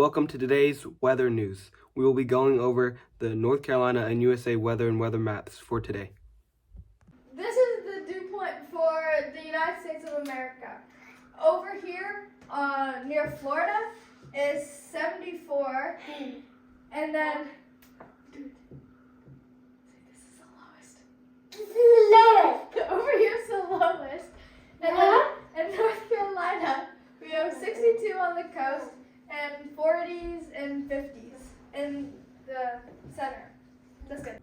welcome to today's weather news. We will be going over the North Carolina and USA weather and weather maps for today. This is the dew point for the United States of America. Over here, near Florida, is 74, and then, dude, this is the lowest. This is the lowest. Over here is the lowest, and then in North Carolina, we have 62 on the coast, and 40s and 50s in the center. That's good.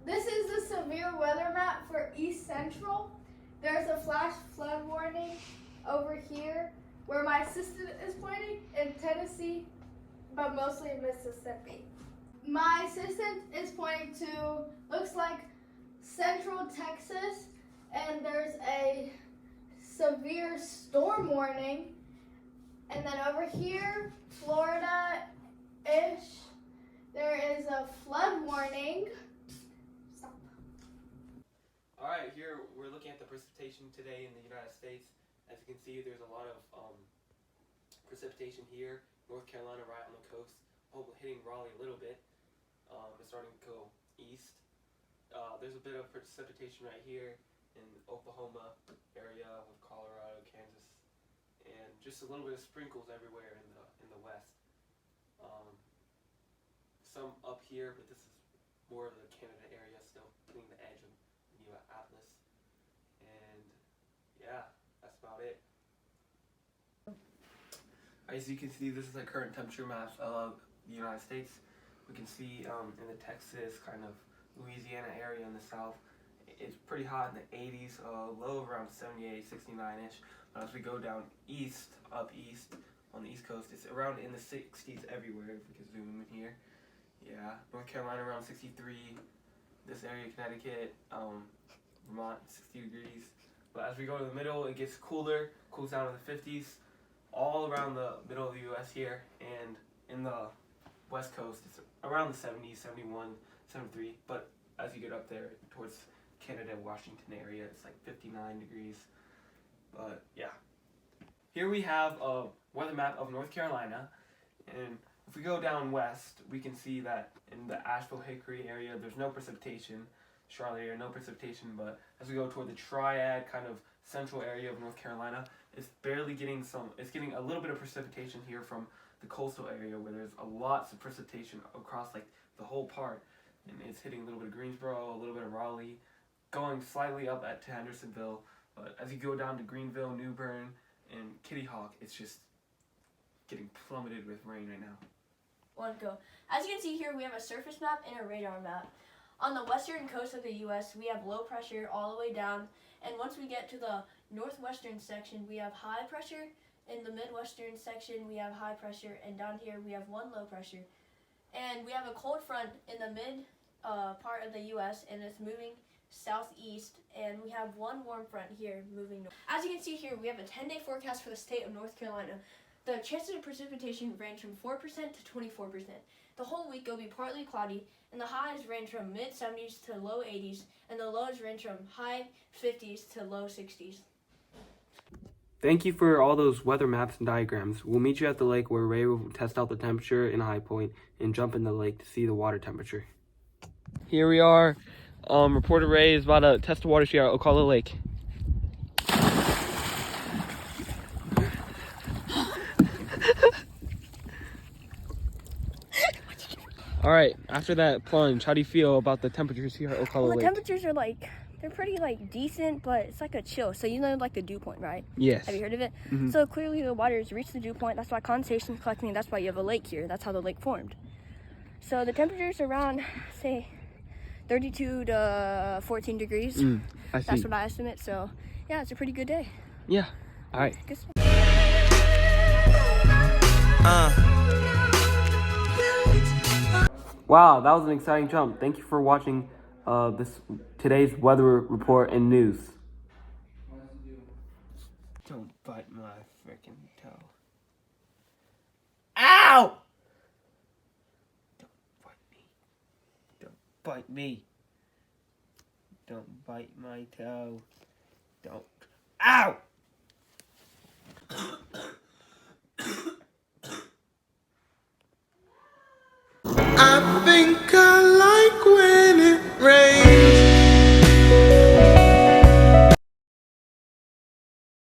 This is the severe weather map for East Central. There's a flash flood warning over here where my assistant is pointing in Tennessee, but mostly in Mississippi. My assistant is pointing to, looks like Central Texas, and there's a severe storm warning. And then over here, Florida-ish, there is a flood warning. Stop. All right, here we're looking at the precipitation today in the United States. As you can see, there's a lot of precipitation here. North Carolina right on the coast, hitting Raleigh a little bit. It's starting to go east. There's a bit of precipitation right here in Oklahoma area with Colorado, Kansas, and just a little bit of sprinkles everywhere in the west. Some up here, but this is more of the Canada area still, hitting the edge of New Atlas. And yeah, that's about it. As you can see, this is a current temperature map of the United States. We can see in the Texas, kind of Louisiana area in the south, it's pretty hot in the 80s, low around 78, 69-ish. But as we go down east, up east, on the east coast, it's around in the 60s everywhere, if we can zoom in here. Yeah, North Carolina around 63, this area, Connecticut, Vermont, 60 degrees. But as we go to the middle, it gets cooler, cools down to the 50s, all around the middle of the U.S. here, and in the west coast, it's around the 70s, 71, 73, but as you get up there towards Canada, Washington area, it's like 59 degrees, but yeah. Here we have a weather map of North Carolina, and if we go down west, we can see that in the Asheville-Hickory area, there's no precipitation. Charlotte area, no precipitation, but as we go toward the Triad, kind of central area of North Carolina, it's barely getting it's getting a little bit of precipitation here from the coastal area where there's lots of precipitation across like the whole part, and it's hitting a little bit of Greensboro, a little bit of Raleigh, going slightly up to Hendersonville, but as you go down to Greenville, New Bern, and Kitty Hawk, it's just getting plummeted with rain right now. One go. As you can see here, we have a surface map and a radar map. On the western coast of the U.S., we have low pressure all the way down, and once we get to the northwestern section, we have high pressure. In the midwestern section, we have high pressure, and down here we have one low pressure. And we have a cold front in the mid part of the U.S., and it's moving southeast, and we have one warm front here moving north. As you can see here, we have a 10-day forecast for the state of North Carolina. The chances of precipitation range from 4% to 24%. The whole week will be partly cloudy, and the highs range from mid-70s to low 80s, and the lows range from high 50s to low 60s. Thank you for all those weather maps and diagrams. We'll meet you at the lake where Ray will test out the temperature in High Point and jump in the lake to see the water temperature. Here we are. Reporter Ray is about to test the water here at Ocala Lake. All right, after that plunge, how do you feel about the temperatures here at Ocala Lake? The temperatures are they're pretty decent, but it's like a chill. So you know like the dew point, right? Yes. Have you heard of it? Mm-hmm. So clearly the water has reached the dew point. That's why condensation is collecting, and that's why you have a lake here. That's how the lake formed. So the temperatures are around, say, 32 to 14 degrees. I see. That's what I estimate. So yeah, it's a pretty good day. Yeah. All right. Good stuff. Wow, that was an exciting jump. Thank you for watching today's weather report and news. Don't bite my freaking toe. Ow! Don't bite me. Don't bite me. Don't bite my toe. Don't. Ow!